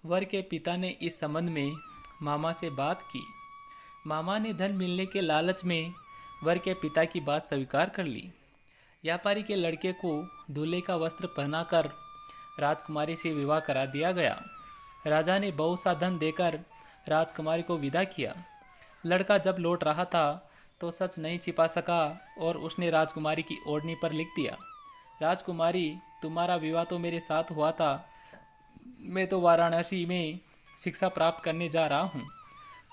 वर के पिता ने इस संबंध में मामा से बात की। मामा ने धन मिलने के लालच में वर के पिता की बात स्वीकार कर ली। व्यापारी के लड़के को दूल्हे का वस्त्र पहनाकर राजकुमारी से विवाह करा दिया गया। राजा ने बहुत सा धन देकर राजकुमारी को विदा किया। लड़का जब लौट रहा था तो सच नहीं छिपा सका और उसने राजकुमारी की ओढ़नी पर लिख दिया, राजकुमारी, तुम्हारा विवाह तो मेरे साथ हुआ था, मैं तो वाराणसी में शिक्षा प्राप्त करने जा रहा हूँ।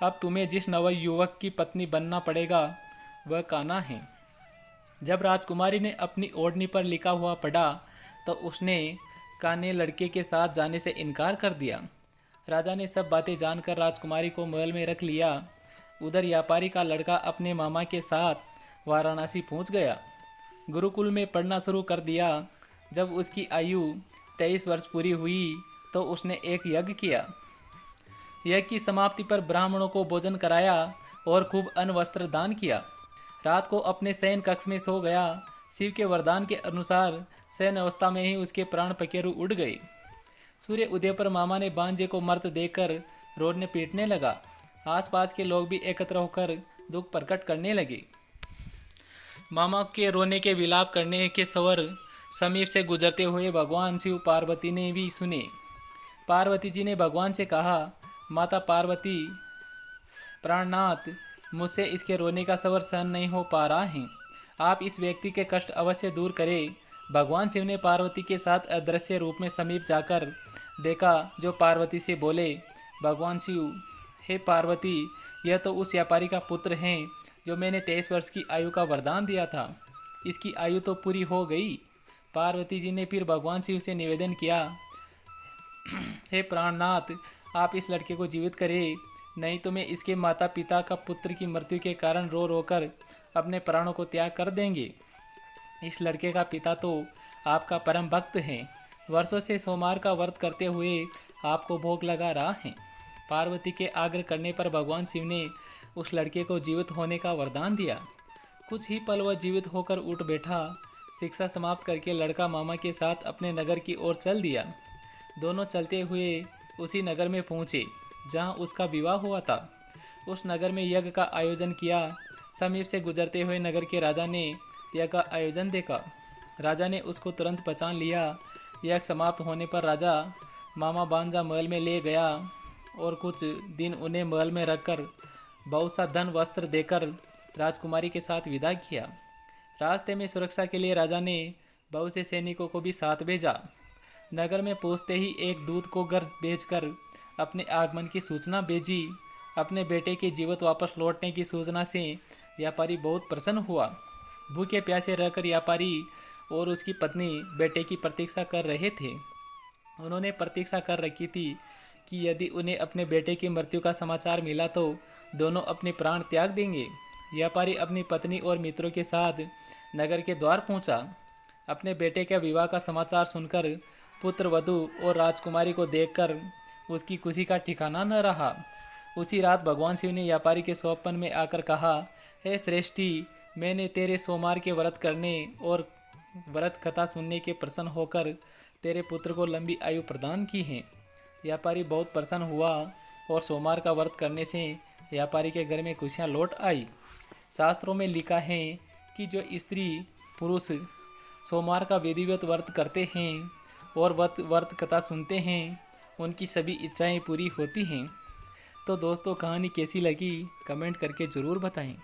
अब तुम्हें जिस नव युवक की पत्नी बनना पड़ेगा वह कान्हा है। जब राजकुमारी ने अपनी ओढ़नी पर लिखा हुआ पढ़ा तो उसने कान्हे लड़के के साथ जाने से इनकार कर दिया। राजा ने सब बातें जानकर राजकुमारी को महल में रख लिया। उधर व्यापारी का लड़का अपने मामा के साथ वाराणसी पहुंच गया। गुरुकुल में पढ़ना शुरू कर दिया। जब उसकी आयु 23 वर्ष पूरी हुई तो उसने एक यज्ञ किया। यज्ञ की समाप्ति पर ब्राह्मणों को भोजन कराया और खूब अन्न वस्त्र दान किया। रात को अपने शयन कक्ष में सो गया। शिव के वरदान के अनुसार शयन अवस्था में ही उसके प्राण पखेरु उड़ गए। सूर्य उदय पर मामा ने भांजे को मर्त देखकर रोने पीटने लगा। आसपास के लोग भी एकत्र होकर दुख प्रकट करने लगे। मामा के रोने के विलाप करने के स्वर समीप से गुजरते हुए भगवान शिव पार्वती ने भी सुने। पार्वती जी ने भगवान से कहा, माता पार्वती, प्राणनाथ, मुझसे इसके रोने का स्वर सहन नहीं हो पा रहा है, आप इस व्यक्ति के कष्ट अवश्य दूर करें। भगवान शिव ने पार्वती के साथ अदृश्य रूप में समीप जाकर देखा, जो पार्वती से बोले, भगवान शिव, हे पार्वती, यह तो उस व्यापारी का पुत्र है जो मैंने 23 वर्ष की आयु का वरदान दिया था। इसकी आयु तो पूरी हो गई। पार्वती जी ने फिर भगवान शिव से निवेदन किया, हे प्राणनाथ, आप इस लड़के को जीवित करें, नहीं तो मैं इसके माता पिता का पुत्र की मृत्यु के कारण रो रो कर अपने प्राणों को त्याग कर देंगे। इस लड़के का पिता तो आपका परम भक्त है, वर्षों से सोमवार का व्रत करते हुए आपको भोग लगा रहा है। पार्वती के आग्रह करने पर भगवान शिव ने उस लड़के को जीवित होने का वरदान दिया। कुछ ही पल वह जीवित होकर उठ बैठा। शिक्षा समाप्त करके लड़का मामा के साथ अपने नगर की ओर चल दिया। दोनों चलते हुए उसी नगर में पहुँचे जहाँ उसका विवाह हुआ था। उस नगर में यज्ञ का आयोजन किया। समीप से गुजरते हुए नगर के राजा ने यज्ञ का आयोजन देखा। राजा ने उसको तुरंत पहचान लिया। यज्ञ समाप्त होने पर राजा मामा भांजा महल में ले गया और कुछ दिन उन्हें महल में रखकर बहुत सा धन वस्त्र देकर राजकुमारी के साथ विदा किया। रास्ते में सुरक्षा के लिए राजा ने बहुत से सैनिकों को भी साथ भेजा। नगर में पहुंचते ही एक दूत को घर भेजकर अपने आगमन की सूचना भेजी। अपने बेटे के जीवित वापस लौटने की सूचना से व्यापारी बहुत प्रसन्न हुआ। भूखे प्यासे रहकर व्यापारी और उसकी पत्नी बेटे की प्रतीक्षा कर रहे थे। उन्होंने प्रतीक्षा कर रखी थी कि यदि उन्हें अपने बेटे की मृत्यु का समाचार मिला तो दोनों अपने प्राण त्याग देंगे। व्यापारी अपनी पत्नी और मित्रों के साथ नगर के द्वार पहुंचा। अपने बेटे के विवाह का समाचार सुनकर पुत्र वधू और राजकुमारी को देखकर उसकी खुशी का ठिकाना न रहा। उसी रात भगवान शिव ने व्यापारी के स्वप्न में आकर कहा, हे श्रेष्ठी, मैंने तेरे सोमवार के व्रत करने और व्रत कथा सुनने के प्रसन्न होकर तेरे पुत्र को लंबी आयु प्रदान की है। व्यापारी बहुत प्रसन्न हुआ और सोमवार का व्रत करने से व्यापारी के घर में खुशियाँ लौट आई। शास्त्रों में लिखा है कि जो स्त्री पुरुष सोमवार का विधिवत व्रत करते हैं और व्रत कथा सुनते हैं उनकी सभी इच्छाएं पूरी होती हैं। तो दोस्तों, कहानी कैसी लगी कमेंट करके ज़रूर बताएं।